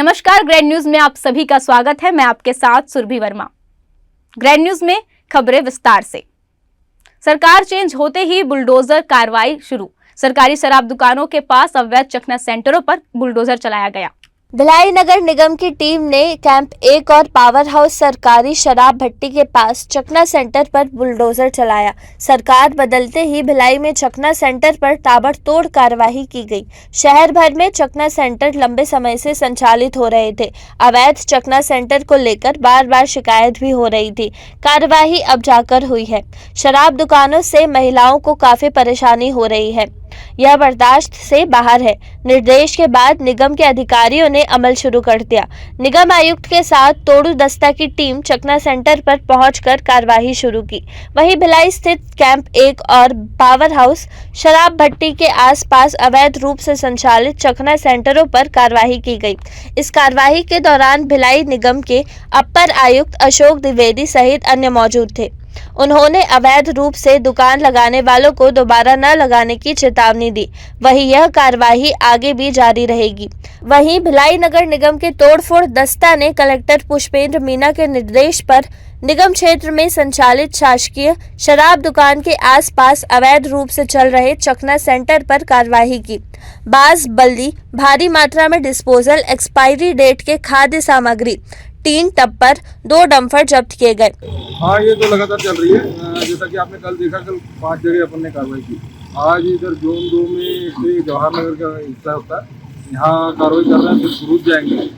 नमस्कार, grand news में आप सभी का स्वागत है। मैं आपके साथ सुरभि वर्मा। ग्रैंड न्यूज में खबरें विस्तार से। सरकार चेंज होते ही बुलडोजर कार्रवाई शुरू। सरकारी शराब दुकानों के पास अवैध चखना सेंटरों पर बुलडोजर चलाया गया। भिलाई नगर निगम की टीम ने कैंप 1 और पावर हाउस सरकारी शराब भट्टी के पास चखना सेंटर पर बुलडोजर चलाया। सरकार बदलते ही भिलाई में चखना सेंटर पर ताबड़तोड़ कार्रवाई की गई। शहर भर में चखना सेंटर लंबे समय से संचालित हो रहे थे। अवैध चखना सेंटर को लेकर बार बार शिकायत भी हो रही थी। कार्रवाई अब जाकर हुई है। शराब दुकानों से महिलाओं को काफी परेशानी हो रही है। यह बर्दाश्त से बाहर है। निर्देश के बाद निगम के अधिकारियों ने अमल शुरू कर दिया। निगम आयुक्त के साथ तोड़ू दस्ता की टीम चखना सेंटर पर पहुंचकर कार्रवाई शुरू की। वहीं भिलाई स्थित कैंप 1 और पावर हाउस शराब भट्टी के आसपास अवैध रूप से संचालित चखना सेंटरों पर कार्रवाई की गई। इस कार्रवाई के दौरान भिलाई निगम के अपर आयुक्त अशोक द्विवेदी सहित अन्य मौजूद थे। उन्होंने अवैध रूप से दुकान लगाने वालों को दोबारा न लगाने की चेतावनी दी। वहीं यह कार्रवाई आगे भी जारी रहेगी। वहीं भिलाई नगर निगम के तोड़फोड़ दस्ता ने कलेक्टर पुष्पेंद्र मीना के निर्देश पर निगम क्षेत्र में संचालित शासकीय शराब दुकान के आसपास अवैध रूप से चल रहे चखना सेंटर पर कार्रवाई की। बाज बल्दी, भारी मात्रा में डिस्पोजल एक्सपायरी डेट के खाद्य सामग्री, 3 टप्पर, 2 डंपर जब्त किए गए। हाँ, ये तो लगातार चल रही है। जैसा कि आपने कल देखा, कल 5 जगह अपन ने कार्रवाई की। आज इधर जोन 2 में जवाहर नगर का हिस्सा होता है, यहाँ कार्रवाई कर रहे हैं। फिर सुरूज जाएंगे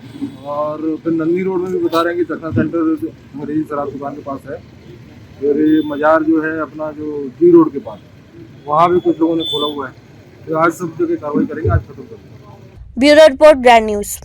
और फिर नंदी रोड में भी बता रहे हैं कि चखना सेंटर मरीज शराब दुकान के पास है। फिर मजार जो है अपना जो जी रोड के पास है, वहाँ भी कुछ लोगों ने खोला हुआ है। तो आज सब जगह कार्रवाई करेंगे, आज खत्म करेंगे। Bureau report, grand news.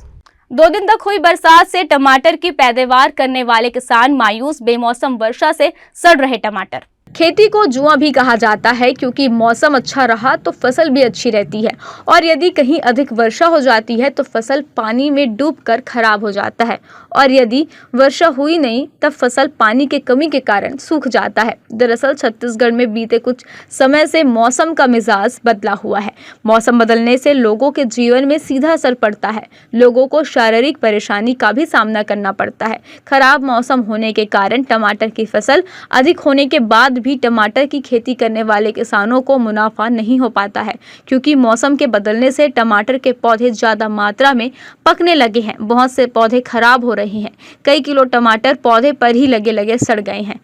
2 दिन तक हुई बरसात से टमाटर की पैदावार करने वाले किसान मायूस। बेमौसम वर्षा से सड़ रहे टमाटर। खेती को जुआ भी कहा जाता है क्योंकि मौसम अच्छा रहा तो फसल भी अच्छी रहती है, और यदि कहीं अधिक वर्षा हो जाती है तो फसल पानी में डूबकर खराब हो जाता है, और यदि वर्षा हुई नहीं तब फसल पानी के कमी के कारण सूख जाता है। दरअसल छत्तीसगढ़ में बीते कुछ समय से मौसम का मिजाज बदला हुआ है। मौसम बदलने से लोगों के जीवन में सीधा असर पड़ता है। लोगों को शारीरिक परेशानी का भी सामना करना पड़ता है। खराब मौसम होने के कारण टमाटर की फसल अधिक होने के बाद भी टमाटर की खेती करने वाले किसानों को मुनाफा नहीं हो पाता है, क्योंकि मौसम के बदलने से टमाटर के पौधे ज्यादा मात्रा में पकने लगे हैं। बहुत से पौधे खराब हो रहे हैं। कई किलो टमाटर पौधे पर ही लगे सड़ गए हैं।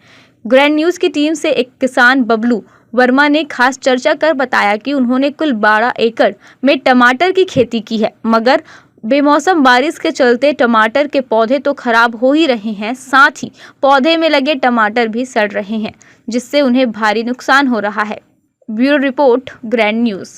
ग्रैंड न्यूज की टीम से एक किसान बबलू वर्मा ने खास चर्चा कर बताया कि उन्होंने कुल 12 एकड़ में टमाटर की खेती की है, मगर बेमौसम बारिश के चलते टमाटर के पौधे तो खराब हो ही रहे हैं, साथ ही पौधे में लगे टमाटर भी सड़ रहे हैं, जिससे उन्हें भारी नुकसान हो रहा है। Bureau report, grand news.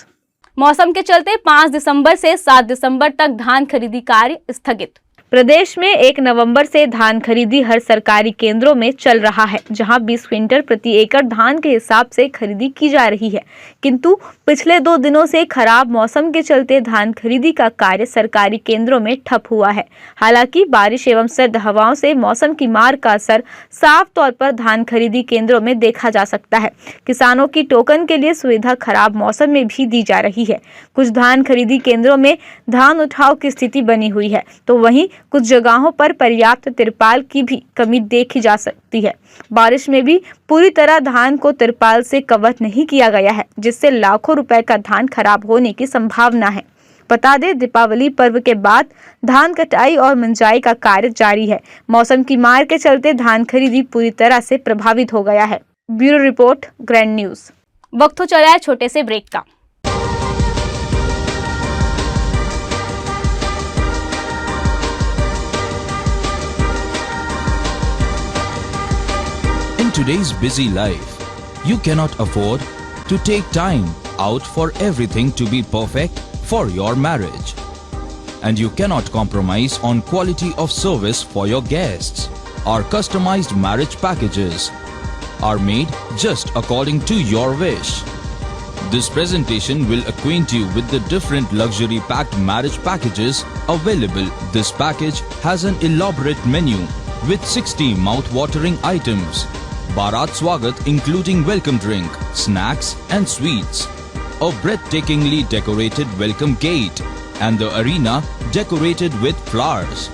मौसम के चलते 5 दिसंबर से 7 दिसंबर तक धान खरीदी कार्य स्थगित। प्रदेश में 1 नवंबर से धान खरीदी हर सरकारी केंद्रों में चल रहा है, जहां 20 क्विंटल प्रति एकड़ धान के हिसाब से खरीदी की जा रही है। किंतु पिछले 2 दिनों से खराब मौसम के चलते धान खरीदी का कार्य सरकारी केंद्रों में ठप हुआ है। हालांकि बारिश एवं सर्द हवाओं से मौसम की मार का असर साफ तौर पर धान खरीदी केंद्रों में देखा जा सकता है। किसानों की टोकन के लिए सुविधा खराब मौसम में भी दी जा रही है। कुछ धान खरीदी केंद्रों में धान उठाव की स्थिति बनी हुई है, तो वहीं कुछ जगहों पर पर्याप्त तिरपाल की भी कमी देखी जा सकती है। बारिश में भी पूरी तरह धान को तिरपाल से कवर नहीं किया गया है, जिससे लाखों रुपए का धान खराब होने की संभावना है। बता दें, दीपावली पर्व के बाद धान कटाई और मंजाई का कार्य जारी है। मौसम की मार के चलते धान खरीदी पूरी तरह से प्रभावित हो गया है। Bureau report, grand news. वक्त हो चला है छोटे से ब्रेक का। In today's busy life, you cannot afford to take time out for everything to be perfect for your marriage. And you cannot compromise on quality of service for your guests. Our customized marriage packages are made just according to your wish. This presentation will acquaint you with the different luxury-packed marriage packages available. This package has an elaborate menu with 60 mouth-watering items. Bharat Swagat including welcome drink, snacks and sweets. A breathtakingly decorated welcome gate and the arena decorated with flowers.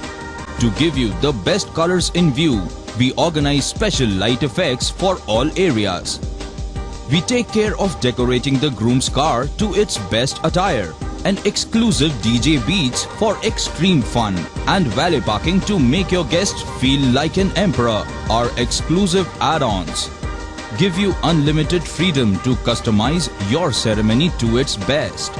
To give you the best colors in view, we organize special light effects for all areas. We take care of decorating the groom's car to its best attire and exclusive DJ beats for extreme fun and valet parking to make your guests feel like an emperor. Our exclusive add-ons give you unlimited freedom to customize your ceremony to its best.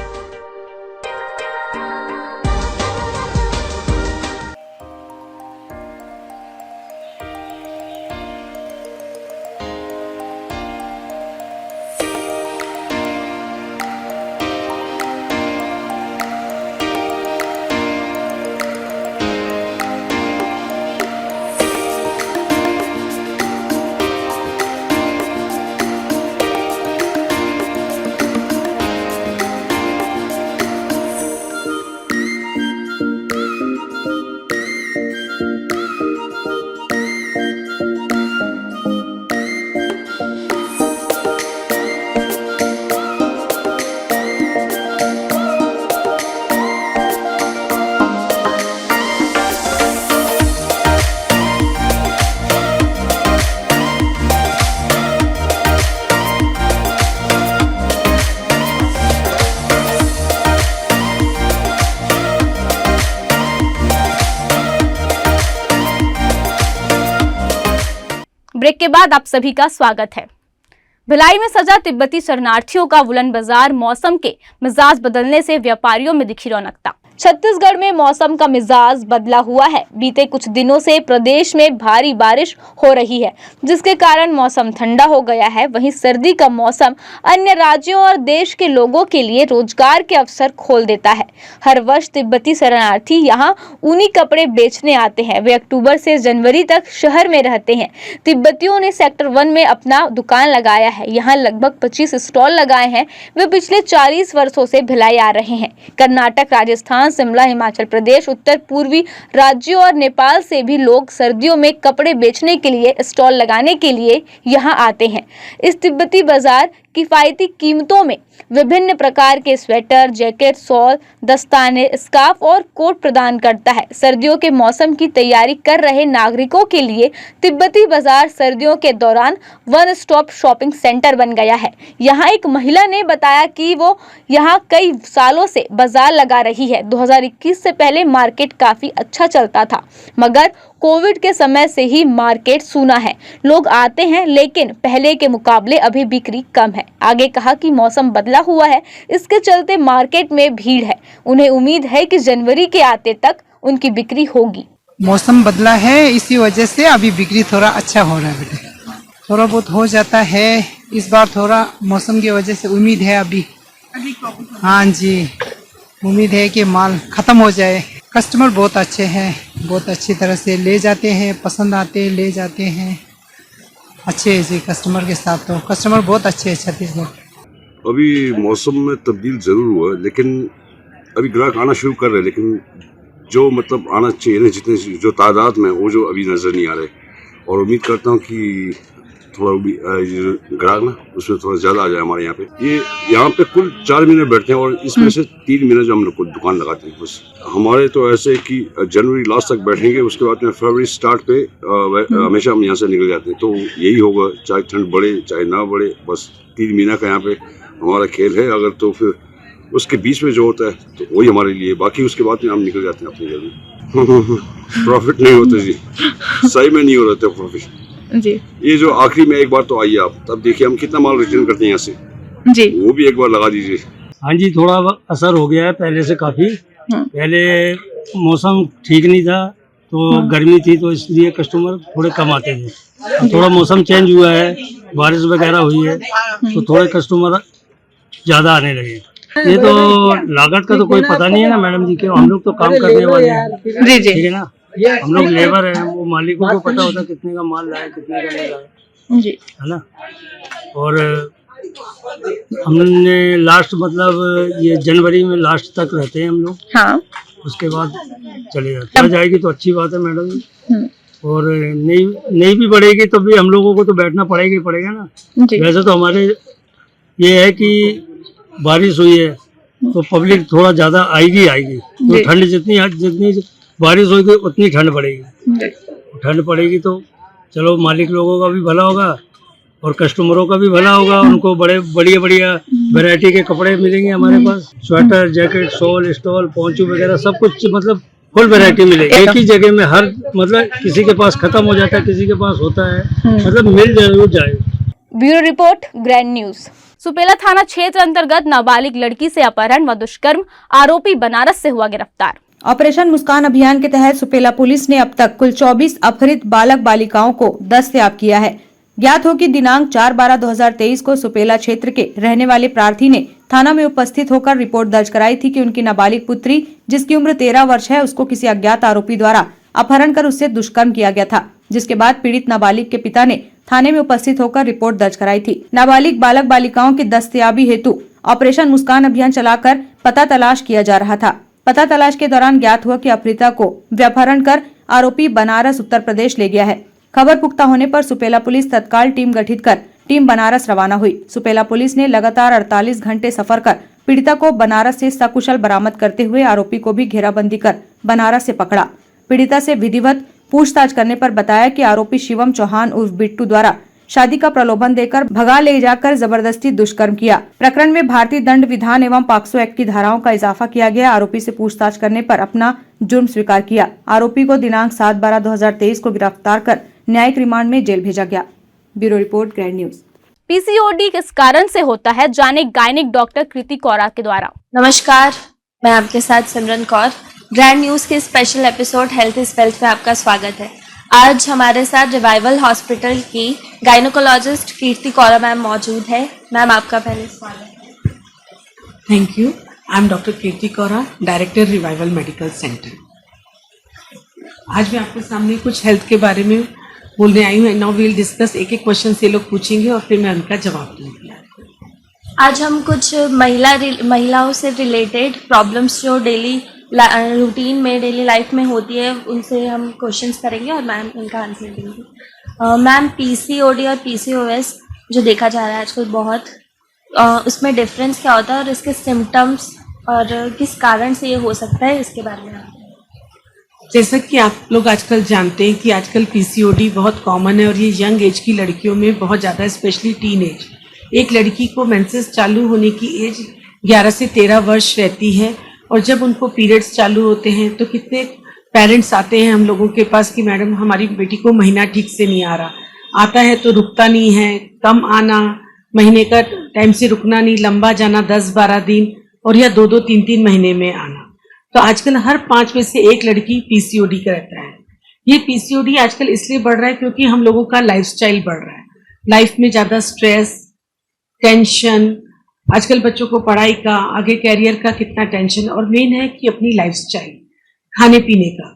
Break के बाद आप सभी का स्वागत है। भिलाई में सजा तिब्बती शरणार्थियों का वुलन बाजार मौसम के मिजाज बदलने से व्यापारियों में दिखी रौनकता। छत्तीसगढ़ में मौसम का मिजाज बदला हुआ है। बीते कुछ दिनों से प्रदेश में भारी बारिश हो रही है, जिसके कारण मौसम ठंडा हो गया है। वहीं सर्दी का मौसम अन्य राज्यों और देश के लोगों के लिए रोजगार के अवसर खोल देता है। हर वर्ष तिब्बती शरणार्थी यहाँ ऊनी कपड़े बेचने आते हैं। वे अक्टूबर से जनवरी तक शहर में रहते हैं। तिब्बतियों ने सेक्टर 1 में अपना दुकान लगाया है। यहाँ लगभग 25 स्टॉल लगाए हैं। वे पिछले 40 वर्षों से भिलाई आ रहे हैं। कर्नाटक, राजस्थान, शिमला, हिमाचल प्रदेश, उत्तर पूर्वी राज्यों और नेपाल से भी लोग सर्दियों में कपड़े बेचने के लिए स्टॉल लगाने के लिए यहाँ आते हैं। इस तिब्बती बाजार किफायती कीमतों में विभिन्न प्रकार के स्वेटर, जैकेट, शॉल, दस्ताने, स्कार्फ और कोट प्रदान करता है। सर्दियों के मौसम की तैयारी कर रहे नागरिकों के लिए तिब्बती बाजार सर्दियों के दौरान वन स्टॉप शॉपिंग सेंटर बन गया है। यहाँ एक महिला ने बताया कि वो यहाँ कई सालों से बाजार लगा रही है। 2021 से पहले मार्केट काफी अच्छा चलता था, मगर कोविड के समय से ही मार्केट सूना है। लोग आते हैं, लेकिन पहले के मुकाबले अभी बिक्री कम है। आगे कहा कि मौसम बदला हुआ है, इसके चलते मार्केट में भीड़ है। उन्हें उम्मीद है कि जनवरी के आते तक उनकी बिक्री होगी। मौसम बदला है, इसी वजह से अभी बिक्री थोड़ा अच्छा हो रहा है बेटे। थोड़ा बहुत हो जाता है इस बार, थोड़ा मौसम की वजह से उम्मीद है अभी। हाँ जी, उम्मीद है कि माल खत्म हो जाए। कस्टमर बहुत अच्छे हैं, बहुत अच्छी तरह से ले जाते हैं, पसंद आते ले जाते हैं। अच्छे हैं जी कस्टमर के साथ, तो कस्टमर बहुत अच्छे हैं छत्तीसगढ़। अभी मौसम में तब्दील ज़रूर हुआ है, लेकिन अभी ग्राहक आना शुरू कर रहे हैं, लेकिन जो मतलब आना चाहिए ना, जितने जो तादाद में वो जो अभी नज़र नहीं आ रहे। और उम्मीद करता हूँ कि थोड़ा भी ग्राहक ना उसमें थोड़ा ज़्यादा आ जाए हमारे यहाँ पे। ये यहाँ पे कुल 4 महीने बैठते हैं और इसमें से 3 महीने जो हम लोग दुकान लगाते हैं। बस हमारे तो ऐसे है कि जनवरी लास्ट तक बैठेंगे, उसके बाद में फरवरी स्टार्ट पे हमेशा हम यहाँ से निकल जाते हैं। तो यही होगा, चाहे ठंड बढ़े चाहे ना बढ़े, बस 3 महीना का यहाँ पे हमारा खेल है। अगर तो फिर उसके बीच में जो होता है तो वही हमारे लिए, बाकी उसके बाद में हम निकल जाते हैं अपने घर में। प्रॉफिट नहीं होता जी, सही में नहीं हो रहा था प्रॉफिट जी। ये जो आखिरी में एक बार तो आइए आप, तब देखिए हम कितना माल रिटर्न करते हैं यहाँ से जी। वो भी एक बार लगा दीजिए। हाँ जी, थोड़ा असर हो गया है पहले से काफ़ी। पहले मौसम ठीक नहीं था, तो गर्मी थी, तो इसलिए कस्टमर थोड़े कम आते थे। थोड़ा मौसम चेंज हुआ है, बारिश वगैरह हुई है, तो थोड़े कस्टमर ज़्यादा आने लगे। ये तो लागत का तो कोई पता नहीं है ना मैडम जी, के हम लोग तो काम करने वाले हैं जी जी, ठीक है ना। हम लोग लेबर हैं, वो मालिकों को पता होता है कितने का माल लाया, कितने का नहीं लाया, जी है ना। और हमने लास्ट मतलब ये जनवरी में लास्ट तक रहते हैं हम लोग। हाँ, उसके बाद चले जाते हैं। जाएगी तो अच्छी बात है मैडम जी। और नहीं भी बढ़ेगी तो भी हम लोगों को तो बैठना पड़ेगा ही पड़ेगा ना। जी। वैसे तो हमारे ये है कि बारिश हुई है तो पब्लिक थोड़ा ज्यादा आएगी। तो ठंड जितनी बारिश होगी उतनी ठंड पड़ेगी। ठंड पड़ेगी तो चलो मालिक लोगों का भी भला होगा और कस्टमरों का भी भला होगा। उनको बढ़िया वैरायटी के कपड़े मिलेंगे हमारे पास। Sweater, jacket, shawl, stole, poncho वगैरह सब कुछ मतलब फुल वैरायटी मिलेगी। एक ही जगह में हर मतलब किसी के पास खत्म हो जाता है, किसी के पास होता है, मतलब मिल जरूर जाए। Bureau report, grand news. Supela थाना क्षेत्र अंतर्गत नाबालिग लड़की से अपहरण व दुष्कर्म, आरोपी बनारस से हुआ गिरफ्तार। ऑपरेशन मुस्कान अभियान के तहत सुपेला पुलिस ने अब तक कुल 24 अपहरित बालक बालिकाओं को दस्तयाब किया है। ज्ञात हो कि दिनांक 4/12/2023 को सुपेला क्षेत्र के रहने वाले प्रार्थी ने थाना में उपस्थित होकर रिपोर्ट दर्ज कराई थी कि उनकी नाबालिग पुत्री, जिसकी उम्र 13 वर्ष है, उसको किसी अज्ञात आरोपी द्वारा अपहरण कर उससे दुष्कर्म किया गया था। जिसके बाद पीड़ित नाबालिग के पिता ने थाने में उपस्थित होकर रिपोर्ट दर्ज कराई थी। नाबालिग बालक बालिकाओं की दस्तयाबी हेतु ऑपरेशन मुस्कान अभियान चलाकर पता तलाश किया जा रहा था। पता तलाश के दौरान ज्ञात हुआ कि अपहृता को अपहरण कर आरोपी बनारस उत्तर प्रदेश ले गया है। खबर पुख्ता होने पर सुपेला पुलिस तत्काल टीम गठित कर टीम बनारस रवाना हुई। सुपेला पुलिस ने लगातार 48 घंटे सफर कर पीड़िता को बनारस से सकुशल बरामद करते हुए आरोपी को भी घेराबंदी कर बनारस से पकड़ा। पीड़िता से विधिवत पूछताछ करने पर बताया कि आरोपी शिवम चौहान उर्फ बिट्टू द्वारा शादी का प्रलोभन देकर भगा ले जाकर जबरदस्ती दुष्कर्म किया। प्रकरण में भारतीय दंड विधान एवं पॉक्सो एक्ट की धाराओं का इजाफा किया गया। आरोपी से पूछताछ करने पर अपना जुर्म स्वीकार किया। आरोपी को दिनांक 7/12/2023 को गिरफ्तार कर न्यायिक रिमांड में जेल भेजा गया। Bureau report, grand news. PCOD किस कारण से होता है, जाने गायनिक डॉक्टर कृति कौरा के द्वारा। नमस्कार, मैं आपके साथ सिमरन कौर। ग्रैंड न्यूज़ के special episode health is wealth में आपका स्वागत है। आज हमारे साथ रिवाइवल हॉस्पिटल की गायनोकोलॉजिस्ट कीर्ति कौरा मैम मौजूद है। मैम, आपका पहले स्वागत है। Thank you. I am doctor Kirti Kaura, director revival medical centre. आज मैं आपके सामने कुछ हेल्थ के बारे में बोलने आई हूँ। नाउ वी विल डिस्कस, एक एक क्वेश्चन से लोग पूछेंगे और फिर मैं उनका जवाब दूंगी। आज हम कुछ महिलाओं से रिलेटेड प्रॉब्लम्स जो डेली रूटीन में, डेली लाइफ में होती है, उनसे हम क्वेश्चंस करेंगे और मैम उनका आंसर देंगे। मैम, पीसीओडी और पीसीओएस जो देखा जा रहा है आजकल बहुत, उसमें डिफरेंस क्या होता है और इसके सिम्टम्स और किस कारण से ये हो सकता है, इसके बारे में। जैसा कि आप लोग आजकल जानते हैं कि आजकल पीसीओडी बहुत कॉमन है और ये यंग एज की लड़कियों में बहुत ज़्यादा, स्पेशली टीन एज। एक लड़की को मेंसेस चालू होने की एज 11 से 13 वर्ष रहती है और जब उनको पीरियड्स चालू होते हैं तो कितने पेरेंट्स आते हैं हम लोगों के पास कि मैडम हमारी बेटी को महीना ठीक से नहीं आ रहा, आता है तो रुकता नहीं है, कम आना, महीने का टाइम से रुकना नहीं, लंबा जाना 10-12 दिन, और या 2-2, 3-3 महीने में आना। तो आजकल हर 5 में से एक लड़की पीसीओडी का रहता है। ये पीसीओडी आजकल इसलिए बढ़ रहा है क्योंकि हम लोगों का लाइफस्टाइल बढ़ रहा है। लाइफ में ज़्यादा स्ट्रेस, टेंशन, आजकल बच्चों को पढ़ाई का, आगे कैरियर का कितना टेंशन, और मेन है कि अपनी लाइफस्टाइल, खाने पीने का।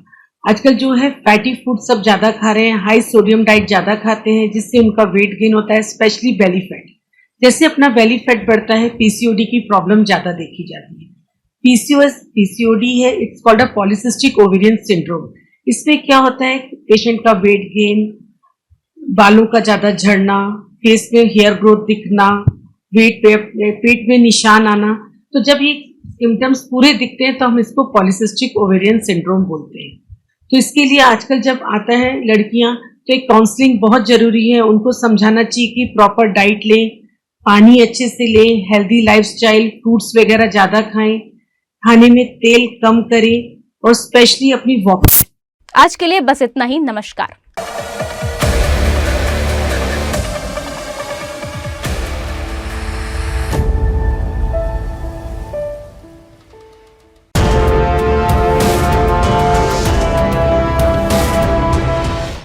आजकल जो है फैटी फूड सब ज़्यादा खा रहे हैं, हाई सोडियम डाइट ज़्यादा खाते हैं, जिससे उनका वेट गेन होता है, स्पेशली बेली फैट। जैसे अपना बेली फैट बढ़ता है, पीसीओडी की प्रॉब्लम ज़्यादा देखी जाती है। पीसीओडी है, it's called a polycystic ovarian syndrome. इसमें क्या होता है, पेशेंट का वेट गेन, बालों का ज़्यादा झड़ना, फेस में हेयर ग्रोथ दिखना, पेट में निशान आना। तो जब ये सिम्टम्स पूरे दिखते हैं तो हम इसको पॉलीसिस्टिक ओवेरियन सिंड्रोम बोलते हैं। तो इसके लिए आजकल जब आता है लड़कियां तो एक काउंसलिंग बहुत जरूरी है। उनको समझाना चाहिए कि प्रॉपर डाइट लें, पानी अच्छे से लें, हेल्दी लाइफस्टाइल, फ्रूट्स वगैरह ज़्यादा खाएं, खाने में तेल कम करें और स्पेशली अपनी वॉक। आज के लिए बस इतना ही। नमस्कार।